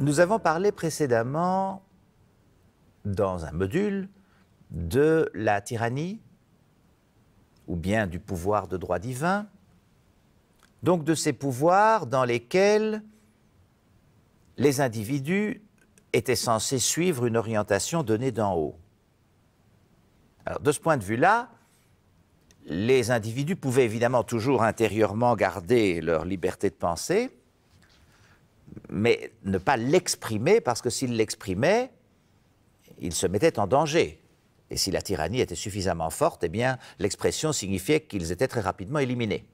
Nous avons parlé précédemment, dans un module, de la tyrannie, ou bien du pouvoir de droit divin, donc de ces pouvoirs dans lesquels les individus étaient censés suivre une orientation donnée d'en haut. Alors, de ce point de vue-là, les individus pouvaient évidemment toujours intérieurement garder leur liberté de penser, mais ne pas l'exprimer, parce que s'ils l'exprimaient, ils se mettaient en danger. Et si la tyrannie était suffisamment forte, eh bien, l'expression signifiait qu'ils étaient très rapidement éliminés.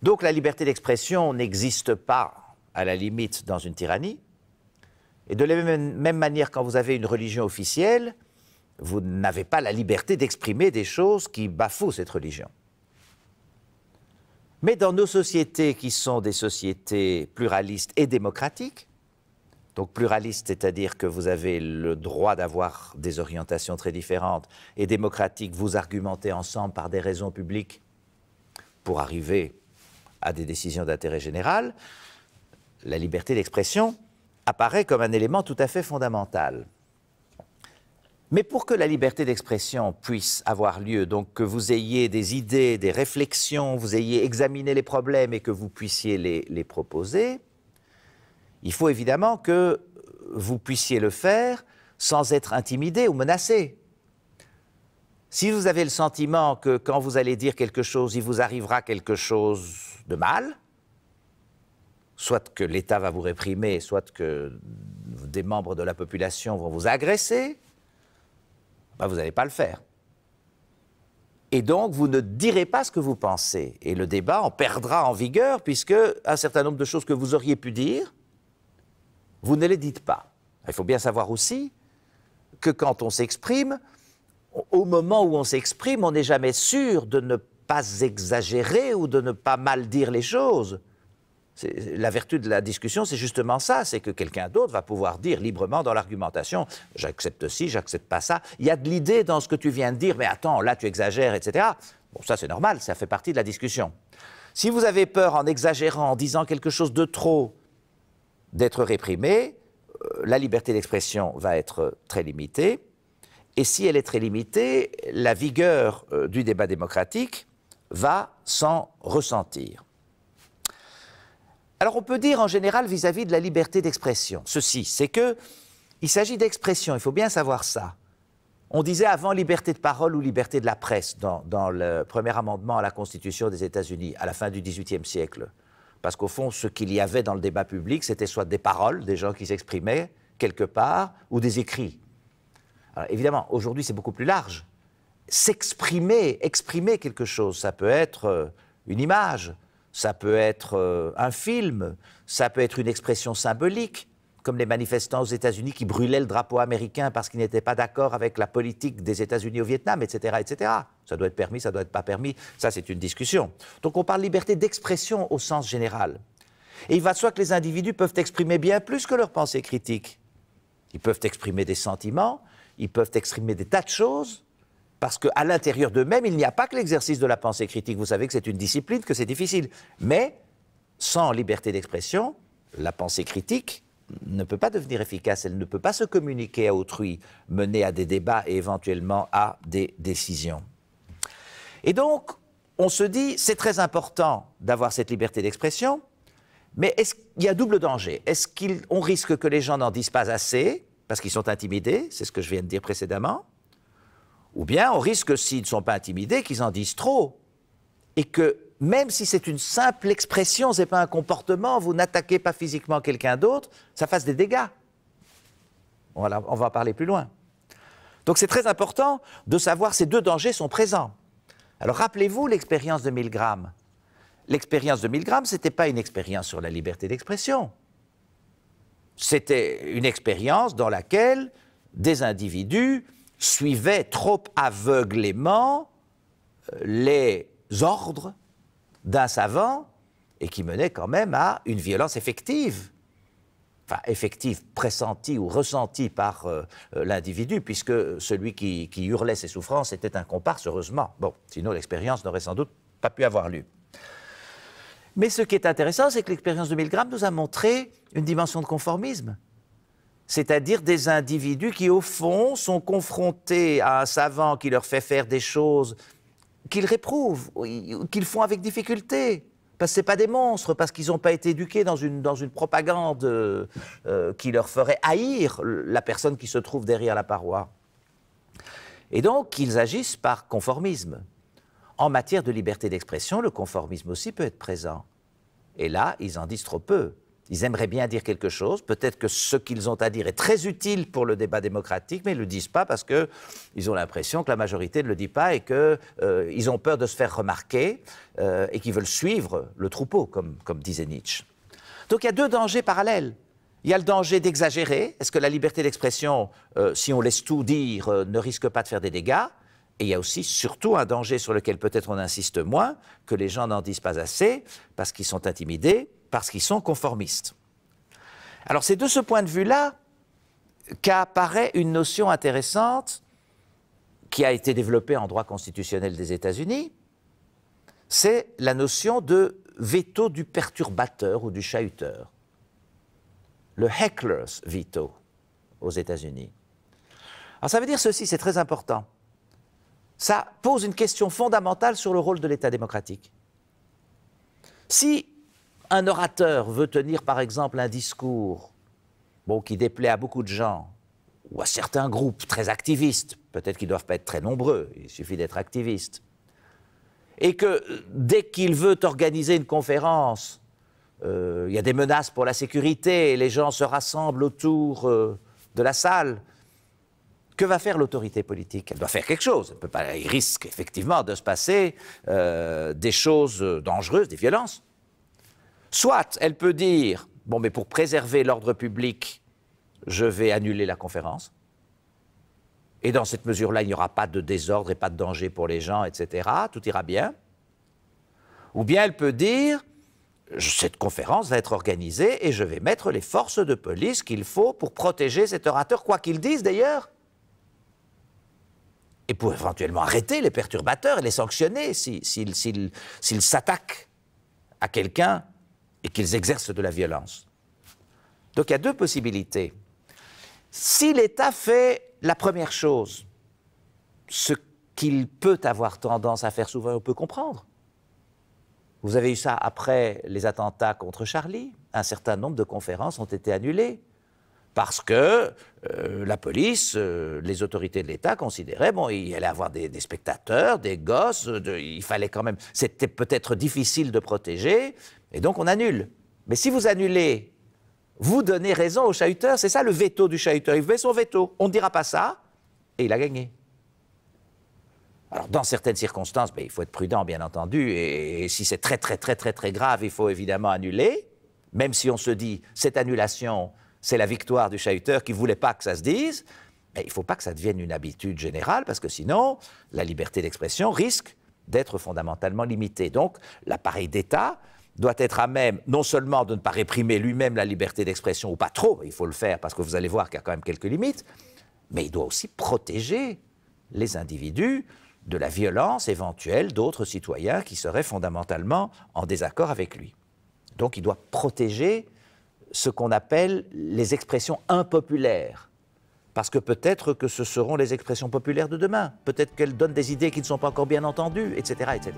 Donc la liberté d'expression n'existe pas, à la limite, dans une tyrannie. Et de la même manière, quand vous avez une religion officielle, vous n'avez pas la liberté d'exprimer des choses qui bafouent cette religion. Mais dans nos sociétés qui sont des sociétés pluralistes et démocratiques, donc pluraliste, c'est-à-dire que vous avez le droit d'avoir des orientations très différentes, et démocratique, vous argumentez ensemble par des raisons publiques pour arriver à des décisions d'intérêt général, la liberté d'expression apparaît comme un élément tout à fait fondamental. Mais pour que la liberté d'expression puisse avoir lieu, donc que vous ayez des idées, des réflexions, vous ayez examiné les problèmes et que vous puissiez les proposer, il faut évidemment que vous puissiez le faire sans être intimidé ou menacé. Si vous avez le sentiment que quand vous allez dire quelque chose, il vous arrivera quelque chose de mal, soit que l'État va vous réprimer, soit que des membres de la population vont vous agresser, ben vous n'allez pas le faire. Et donc, vous ne direz pas ce que vous pensez. Et le débat en perdra en vigueur, puisque un certain nombre de choses que vous auriez pu dire, vous ne les dites pas. Il faut bien savoir aussi que quand on s'exprime, au moment où on s'exprime, on n'est jamais sûr de ne pas exagérer ou de ne pas mal dire les choses. La vertu de la discussion, c'est justement ça, c'est que quelqu'un d'autre va pouvoir dire librement dans l'argumentation « j'accepte ci, j'accepte pas ça ». Il y a de l'idée dans ce que tu viens de dire, mais attends, là tu exagères, etc. Bon, ça c'est normal, ça fait partie de la discussion. Si vous avez peur en exagérant, en disant quelque chose de trop, d'être réprimé, la liberté d'expression va être très limitée. Et si elle est très limitée, la vigueur du débat démocratique va s'en ressentir. Alors on peut dire en général vis-à-vis de la liberté d'expression, ceci, c'est qu'il s'agit d'expression, il faut bien savoir ça. On disait avant liberté de parole ou liberté de la presse dans le premier amendement à la Constitution des États-Unis, à la fin du XVIIIe siècle. Parce qu'au fond, ce qu'il y avait dans le débat public, c'était soit des paroles, des gens qui s'exprimaient quelque part, ou des écrits. Alors, évidemment, aujourd'hui, c'est beaucoup plus large. S'exprimer, exprimer quelque chose, ça peut être une image, ça peut être un film, ça peut être une expression symbolique, comme les manifestants aux États-Unis qui brûlaient le drapeau américain parce qu'ils n'étaient pas d'accord avec la politique des États-Unis au Vietnam, etc., etc. Ça doit être permis, ça doit être pas permis, ça c'est une discussion. Donc on parle de liberté d'expression au sens général. Et il va de soi que les individus peuvent exprimer bien plus que leurs pensées critiques. Ils peuvent exprimer des sentiments, ils peuvent exprimer des tas de choses, parce qu'à l'intérieur d'eux-mêmes, il n'y a pas que l'exercice de la pensée critique. Vous savez que c'est une discipline, que c'est difficile. Mais sans liberté d'expression, la pensée critique ne peut pas devenir efficace, elle ne peut pas se communiquer à autrui, mener à des débats et éventuellement à des décisions. Et donc, on se dit, c'est très important d'avoir cette liberté d'expression, mais il y a double danger. Est-ce qu'on risque que les gens n'en disent pas assez, parce qu'ils sont intimidés, c'est ce que je viens de dire précédemment, ou bien on risque, s'ils ne sont pas intimidés, qu'ils en disent trop, et que même si c'est une simple expression, ce n'est pas un comportement, vous n'attaquez pas physiquement quelqu'un d'autre, ça fasse des dégâts. Voilà, on va en parler plus loin. Donc c'est très important de savoir ces deux dangers sont présents. Alors rappelez-vous l'expérience de Milgram. L'expérience de Milgram, ce n'était pas une expérience sur la liberté d'expression. C'était une expérience dans laquelle des individus suivaient trop aveuglément les ordres d'un savant et qui menait quand même à une violence effective. Enfin, effective, pressentie ou ressentie par l'individu, puisque celui qui hurlait ses souffrances était un comparse, heureusement. Bon, sinon l'expérience n'aurait sans doute pas pu avoir lieu. Mais ce qui est intéressant, c'est que l'expérience de Milgram nous a montré une dimension de conformisme. C'est-à-dire des individus qui, au fond, sont confrontés à un savant qui leur fait faire des choses qu'ils réprouvent, qu'ils font avec difficulté. Parce que ce n'est pas des monstres, parce qu'ils n'ont pas été éduqués dans une propagande qui leur ferait haïr la personne qui se trouve derrière la paroi. Et donc, ils agissent par conformisme. En matière de liberté d'expression, le conformisme aussi peut être présent. Et là, ils en disent trop peu. Ils aimeraient bien dire quelque chose, peut-être que ce qu'ils ont à dire est très utile pour le débat démocratique, mais ils ne le disent pas parce qu'ils ont l'impression que la majorité ne le dit pas et qu'ils ont peur de se faire remarquer et qu'ils veulent suivre le troupeau, comme disait Nietzsche. Donc il y a deux dangers parallèles. Il y a le danger d'exagérer. Est-ce que la liberté d'expression, si on laisse tout dire, ne risque pas de faire des dégâts? Et il y a aussi surtout un danger sur lequel peut-être on insiste moins, que les gens n'en disent pas assez, parce qu'ils sont intimidés, parce qu'ils sont conformistes. Alors c'est de ce point de vue-là qu'apparaît une notion intéressante qui a été développée en droit constitutionnel des États-Unis, c'est la notion de veto du perturbateur ou du chahuteur. Le heckler's veto aux États-Unis. Alors ça veut dire ceci, c'est très important. Ça pose une question fondamentale sur le rôle de l'État démocratique. Si un orateur veut tenir, par exemple, un discours qui déplaît à beaucoup de gens, ou à certains groupes très activistes, peut-être qu'ils ne doivent pas être très nombreux, il suffit d'être activiste, et que dès qu'il veut organiser une conférence, il y a des menaces pour la sécurité, et les gens se rassemblent autour de la salle, que va faire l'autorité politique? Elle doit faire quelque chose. Elle peut pas, il risque effectivement de se passer des choses dangereuses, des violences. Soit elle peut dire, bon, mais pour préserver l'ordre public, je vais annuler la conférence. Et dans cette mesure-là, il n'y aura pas de désordre et pas de danger pour les gens, etc. Tout ira bien. Ou bien elle peut dire, cette conférence va être organisée et je vais mettre les forces de police qu'il faut pour protéger cet orateur, quoi qu'il dise d'ailleurs. Et pour éventuellement arrêter les perturbateurs et les sanctionner s'ils s'attaquent à quelqu'un et qu'ils exercent de la violence. Donc il y a deux possibilités. Si l'État fait la première chose, ce qu'il peut avoir tendance à faire souvent, on peut comprendre. Vous avez eu ça après les attentats contre Charlie. Un certain nombre de conférences ont été annulées. Parce que la police, les autorités de l'État considéraient, bon, il allait avoir des spectateurs, des gosses, il fallait quand même, c'était peut-être difficile de protéger, et donc on annule. Mais si vous annulez, vous donnez raison au chahuteur, c'est ça le veto du chahuteur, il fait son veto, on ne dira pas ça, et il a gagné. Alors dans certaines circonstances, il faut être prudent bien entendu, et si c'est très grave, il faut évidemment annuler, même si on se dit, cette annulation, c'est la victoire du chahuteur qui ne voulait pas que ça se dise, mais il ne faut pas que ça devienne une habitude générale, parce que sinon, la liberté d'expression risque d'être fondamentalement limitée. Donc, l'appareil d'État doit être à même, non seulement de ne pas réprimer lui-même la liberté d'expression, ou pas trop, il faut le faire, parce que vous allez voir qu'il y a quand même quelques limites, mais il doit aussi protéger les individus de la violence éventuelle d'autres citoyens qui seraient fondamentalement en désaccord avec lui. Donc, il doit protéger ce qu'on appelle les expressions impopulaires. Parce que peut-être que ce seront les expressions populaires de demain. Peut-être qu'elles donnent des idées qui ne sont pas encore bien entendues, etc., etc.